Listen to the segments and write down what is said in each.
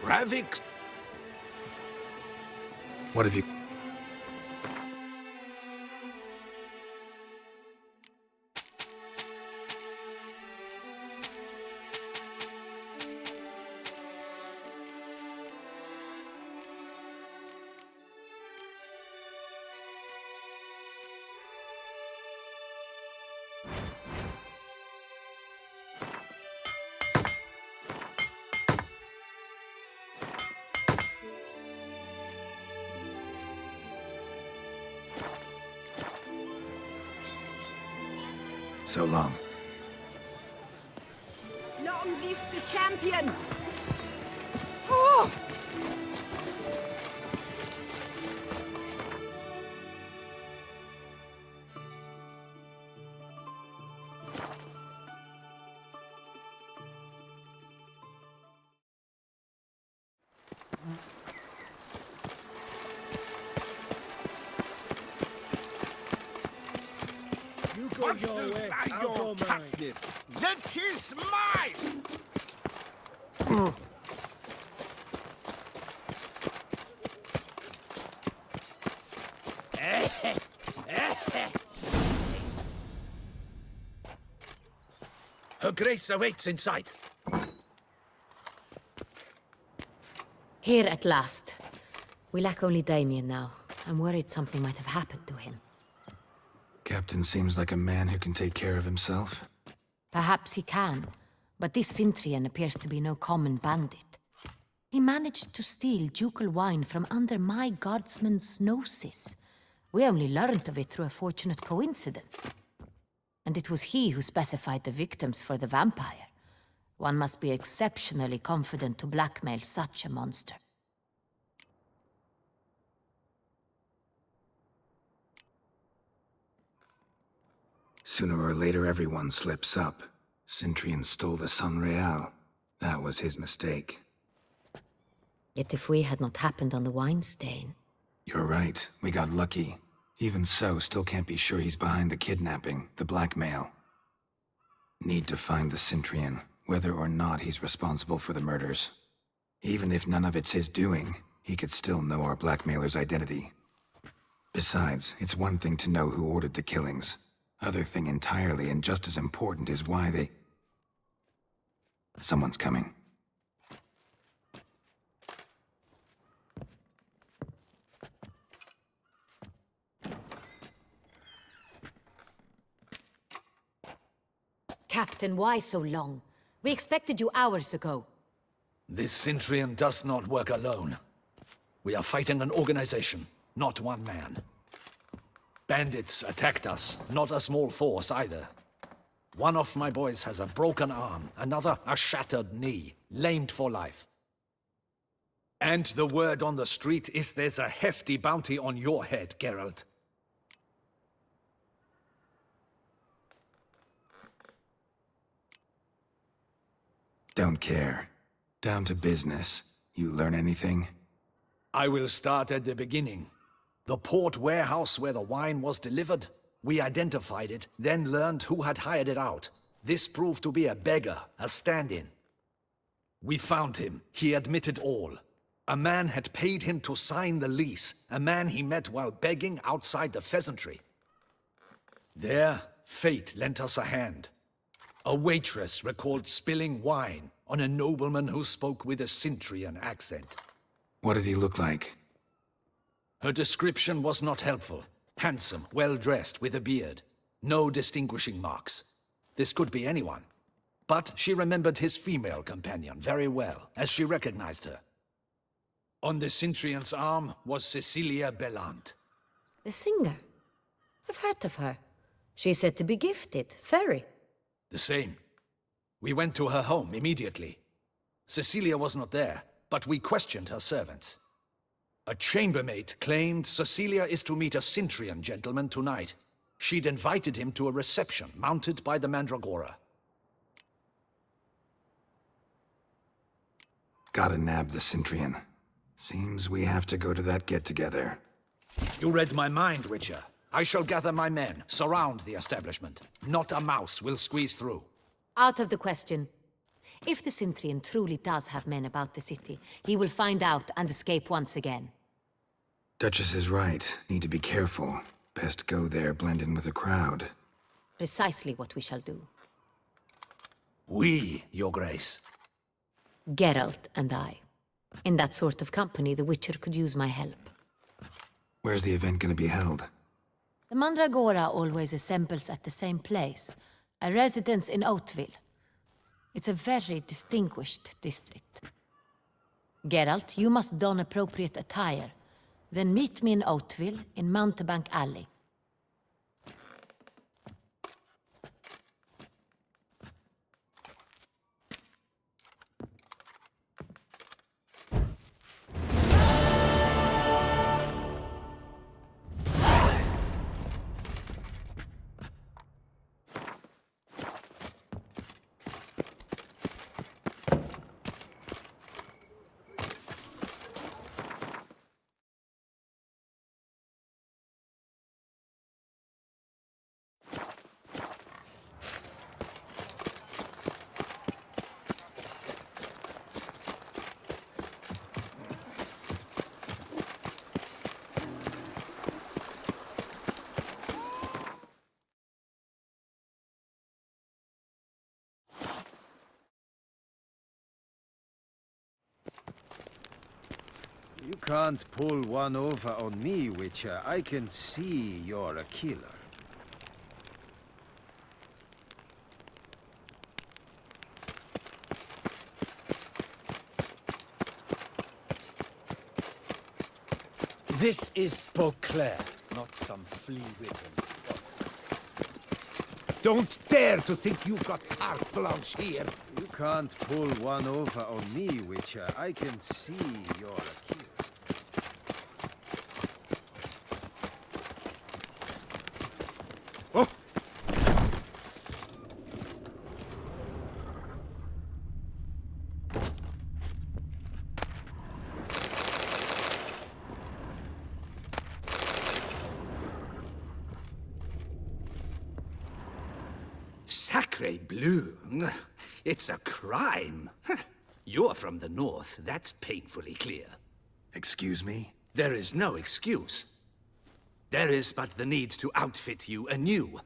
Ravik. What have you... So long. Long live the champion! Oh! You go your way, I'll go mine. That is mine! Her Grace awaits inside. Here at last. We lack only Damien now. I'm worried something might have happened to him. Captain seems like a man who can take care of himself. Perhaps he can, but this Cintrian appears to be no common bandit. He managed to steal ducal wine from under my guardsman's noses. We only learned of it through a fortunate coincidence. And it was he who specified the victims for the vampire. One must be exceptionally confident to blackmail such a monster. Sooner or later, everyone slips up. Cintrian stole the Sun Real. That was his mistake. Yet if we had not happened on the wine stain... You're right. We got lucky. Even so, still can't be sure he's behind the kidnapping, the blackmail. Need to find the Cintrian, whether or not he's responsible for the murders. Even if none of it's his doing, he could still know our blackmailer's identity. Besides, it's one thing to know who ordered the killings. Other thing entirely, and just as important, is why they... Someone's coming. Captain, why so long? We expected you hours ago. This Cintrian does not work alone. We are fighting an organization, not one man. Bandits attacked us, not a small force either. One of my boys has a broken arm, another a shattered knee, lamed for life. And the word on the street is there's a hefty bounty on your head, Geralt. Don't care. Down to business. You learn anything? I will start at the beginning. The port warehouse where the wine was delivered. We identified it, then learned who had hired it out. This proved to be a beggar, a stand-in. We found him. He admitted all. A man had paid him to sign the lease, a man he met while begging outside the pheasantry. There, fate lent us a hand. A waitress recalled spilling wine on a nobleman who spoke with a Cintrian accent. What did he look like? Her description was not helpful. Handsome, well-dressed, with a beard. No distinguishing marks. This could be anyone. But she remembered his female companion very well, as she recognized her. On the Cintrian's arm was Cecilia Bellant. The singer? I've heard of her. She's said to be gifted, fairy. The same. We went to her home immediately. Cecilia was not there, but we questioned her servants. A chambermaid claimed Cecilia is to meet a Cintrian gentleman tonight. She'd invited him to a reception mounted by the Mandragora. Gotta nab the Cintrian. Seems we have to go to that get-together. You read my mind, Witcher. I shall gather my men, surround the establishment. Not a mouse will squeeze through. Out of the question. If the Sintrian truly does have men about the city, he will find out and escape once again. Duchess is right. Need to be careful. Best go there, blend in with the crowd. Precisely what we shall do. We, Your Grace. Geralt and I. In that sort of company, the Witcher could use my help. Where's the event gonna be held? The Mandragora always assembles at the same place, a residence in Oatville. It's a very distinguished district. Geralt, you must don appropriate attire. Then meet me in Oatville, in Mountebank Alley. You can't pull one over on me, Witcher. I can see you're a killer. This is Beauclair, not some flea-ridden fox. Don't dare to think you've got carte blanche here. You can't pull one over on me, Witcher. I can see you're a killer. Oh. Sacre bleu! It's a crime. You're from the north, that's painfully clear. Excuse me? There is no excuse. There is but the need to outfit you anew.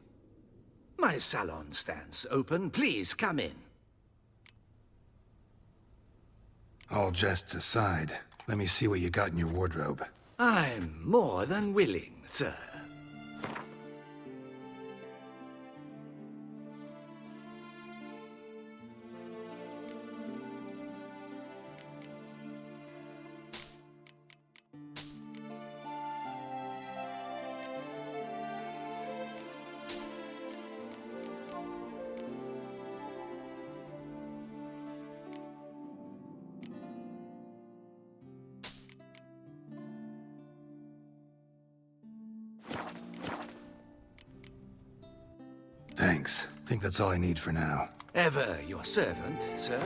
My salon stands open. Please come in. All jests aside, let me see what you got in your wardrobe. I'm more than willing, sir. Thanks. Think that's all I need for now. Ever your servant, sir.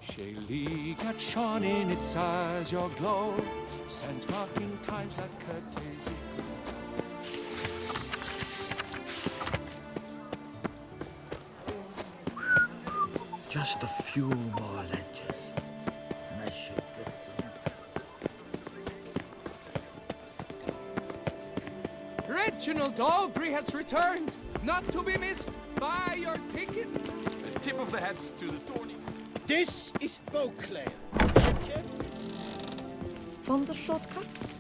Shaylee got shone in its eyes, your glow, sent her in times like a daisy. Just a few more ledges, and I shall get them. Reginald Aubrey has returned, not to be missed. Buy your tickets. A tip of the hat to the tourney. This is Beauclair. Fond of shortcuts?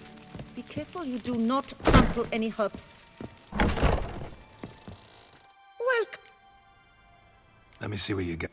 Be careful you do not trample any herbs. Welcome. Let me see what you got.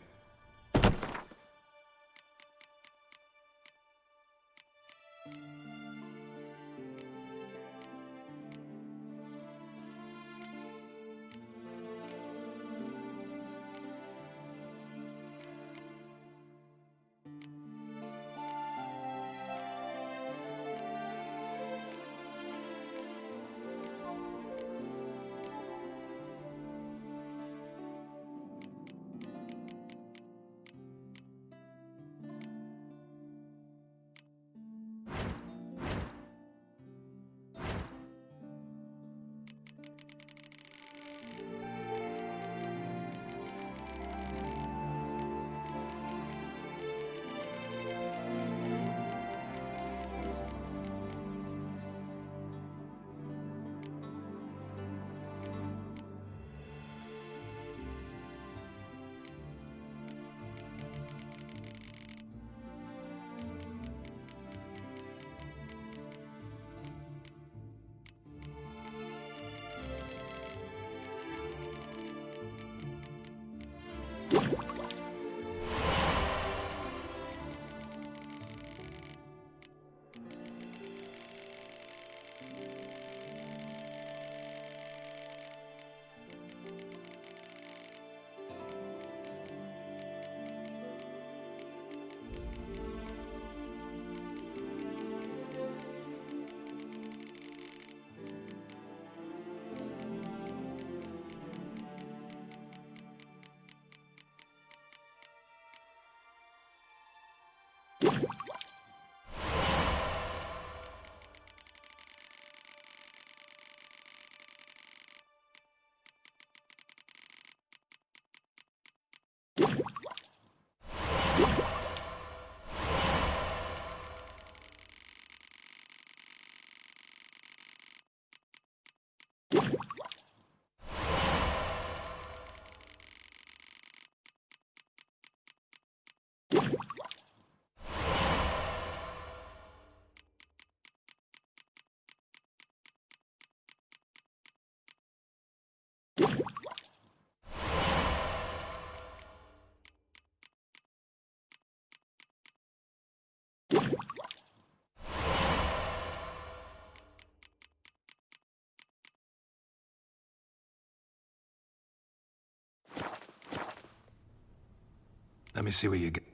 Let me see what you got.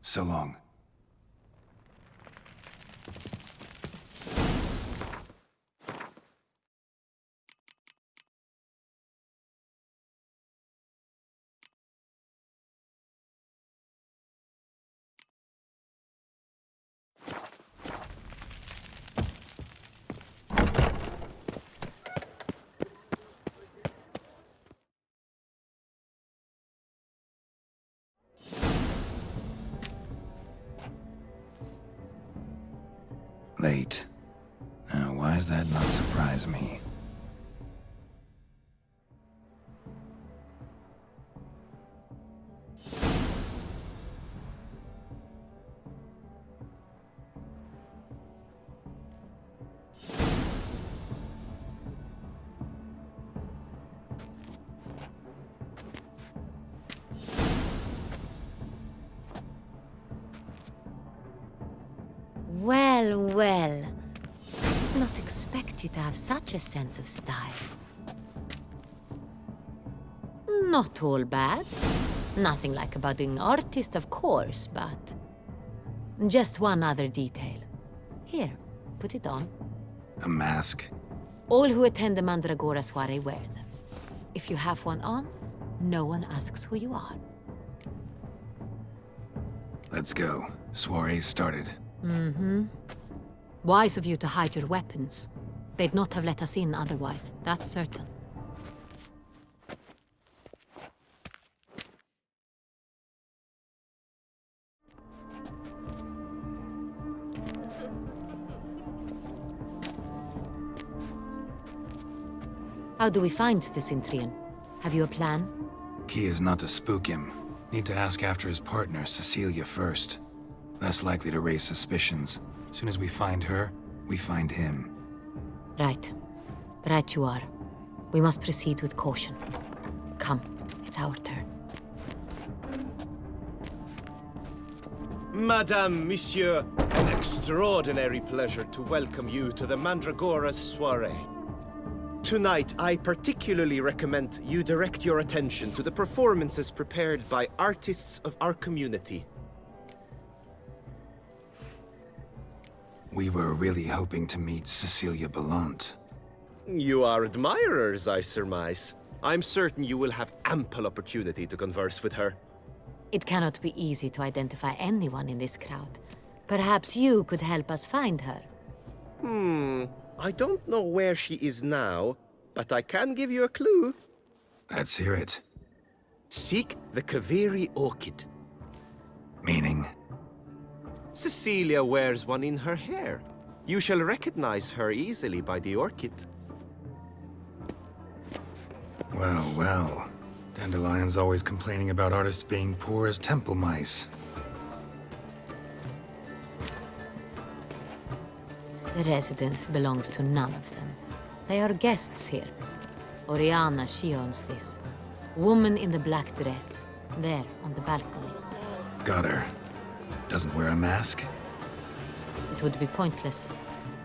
So long. Late. Now, why does that not surprise me? Well, well. I did not expect you to have such a sense of style. Not all bad. Nothing like a budding artist, of course, but... just one other detail. Here, put it on. A mask? All who attend the Mandragora soiree wear them. If you have one on, no one asks who you are. Let's go. Soiree's started. Mm-hmm. Wise of you to hide your weapons. They'd not have let us in otherwise, that's certain. How do we find the Cintrian? Have you a plan? Key is not to spook him. Need to ask after his partner, Cecilia, first. Less likely to raise suspicions. As soon as we find her, we find him. Right. Right you are. We must proceed with caution. Come, it's our turn. Madame, Monsieur, an extraordinary pleasure to welcome you to the Mandragora's soiree. Tonight, I particularly recommend you direct your attention to the performances prepared by artists of our community. We were really hoping to meet Cecilia Belant. You are admirers, I surmise. I'm certain you will have ample opportunity to converse with her. It cannot be easy to identify anyone in this crowd. Perhaps you could help us find her. I don't know where she is now, but I can give you a clue. Let's hear it. Seek the Kaveri orchid. Meaning? Cecilia wears one in her hair. You shall recognize her easily by the orchid. Well, well. Dandelion's always complaining about artists being poor as temple mice. The residence belongs to none of them. They are guests here. Oriana, she owns this. Woman in the black dress. There, on the balcony. Got her. Doesn't wear a mask? It would be pointless.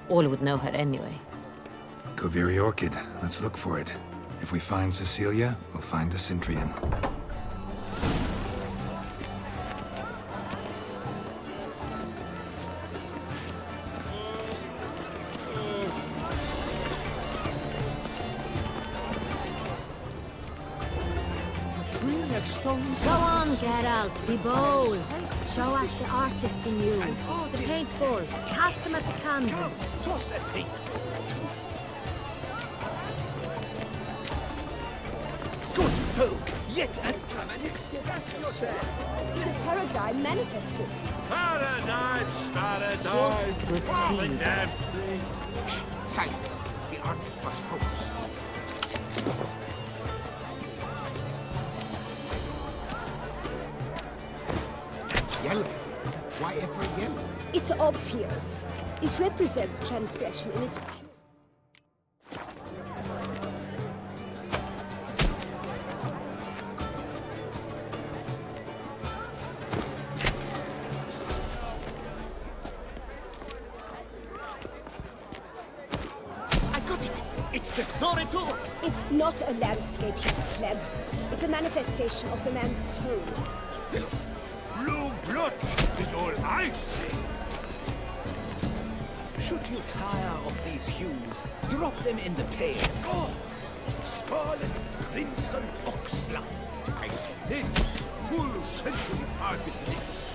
All would know her anyway. Kaveri Orchid. Let's look for it. If we find Cecilia, we'll find the Cintrian. Go on, Geralt, be bold. Show us the artist in you. The paintballs, cast them at the canvas. Toss a paintball. Good folk, yet and come and express yourself. The paradigm manifested. Paradise, paradise. Good to see you. Shh, silence. The artist must focus. Yellow. Why ever yellow? It's obvious. It represents transgression in its pure. I got it! It's the Soreto! It's not a landscape, you pleb. It's a manifestation of the man's soul. Blue blood is all I say. Should you tire of these hues, drop them in the pail. Gods! Scarlet, crimson, oxblood. I see lips, full sensually parted lips.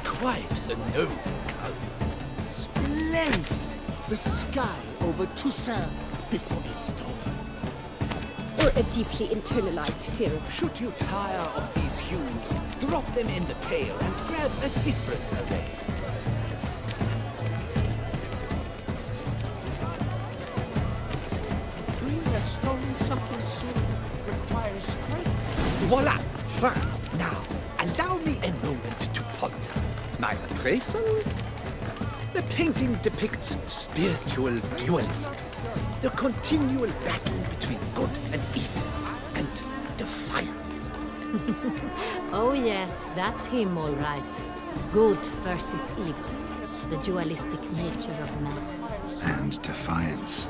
Quite the noble color. Splendid! The sky over Toussaint before the storm. Or a deeply internalized fear of Should you tire of these hues, drop them in the pail and grab a different array. Free a stone subtle soul requires strength. Voila! Fine. Now, allow me a moment to ponder. My appraisal? The painting depicts spiritual dualism. The continual battle between good and evil. And defiance. Oh yes, that's him all right. Good versus evil. The dualistic nature of man. And defiance.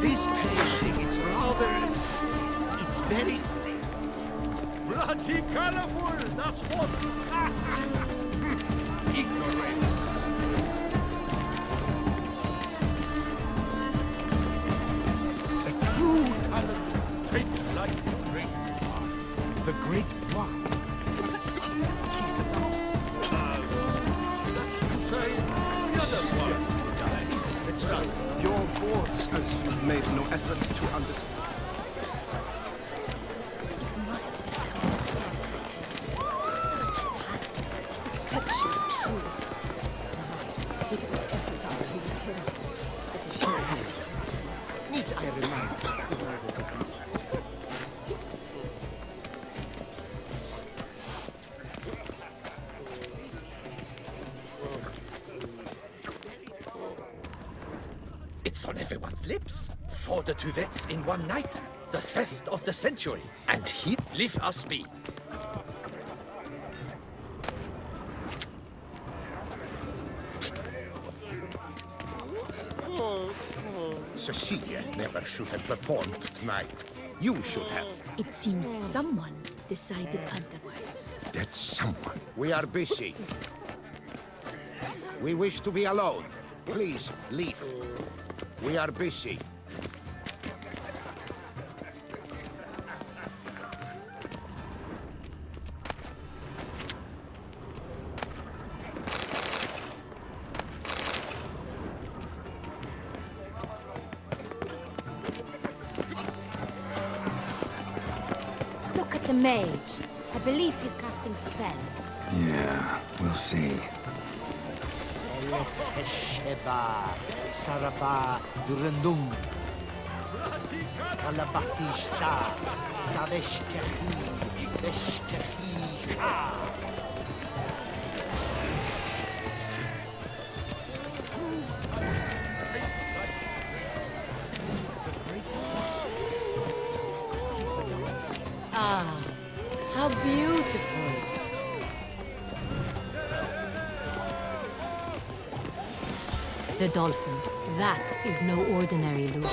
This painting, it's rather... It's very... Bloody colorful, that's what. ignorance. A true talent paints like rain. The great one. He's a dance. That's to say, the other one. Let's go. Your boards, as you've made no effort to understand. must be someone such talent. Exception, true. We don't ever love to meet him. But a shame. Need I remind you that I will do? It's on everyone's lips. 4 duets in one night. The theft of the century. And he leave us be. Cecilia never should have performed tonight. You should have. It seems someone decided otherwise. That someone. We are busy. We wish to be alone. Please, leave. We are busy. Look at the mage. I believe he's casting spells. Yeah, we'll see. Sheba, Saraba, Durandung, Kalabathista, Saveshkahi, Veshkahi, Ah, how beautiful. The dolphins. That is no ordinary illusion.